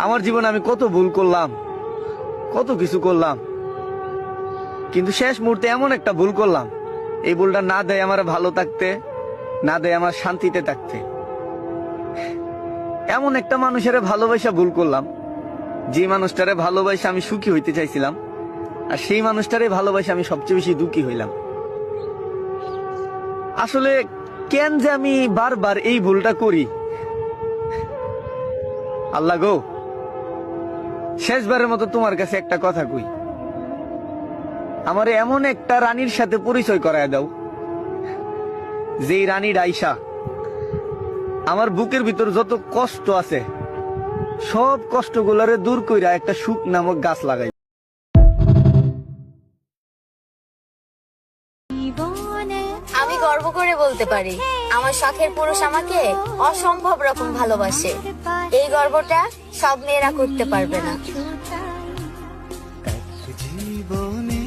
আমার জীবনে আমি কত ভুল করলাম, কত কিছু করলাম, কিন্তু শেষ মুহূর্তে এমন একটা ভুল করলাম, এই ভুলটা না দেয় আমার ভালো থাকতে, না দেয় আমার শান্তিতে থাকতে। এমন একটা মানুষের ভালোবাসা ভুল করলাম, যে মানুষটারে ভালোবাসা আমি সুখী হইতে চাইছিলাম, আর সেই মানুষটারে ভালোবাসা আমি সবচেয়ে বেশি দুঃখী হইলাম। আসলে কেন যে আমি বারবার এই ভুলটা করি, আল্লাহ গো, শেষবারের মতো তোমার কাছে একটা কথা কই, আমার এমন একটা রানীর সাথে পরিচয় করায় দাও, যেই রানীর আইসা আমার বুকের ভিতর যত কষ্ট আছে সব কষ্টগুলোরে দূর কইরা একটা সুখ নামক গাছ লাগাই। আমি গর্ব করে বলতে পারি আমার শখের পুরুষ আমাকে অসম্ভব রকম ভালোবাসে। এই গর্বটা সব মেয়েরা করতে পারবে না। জীবনে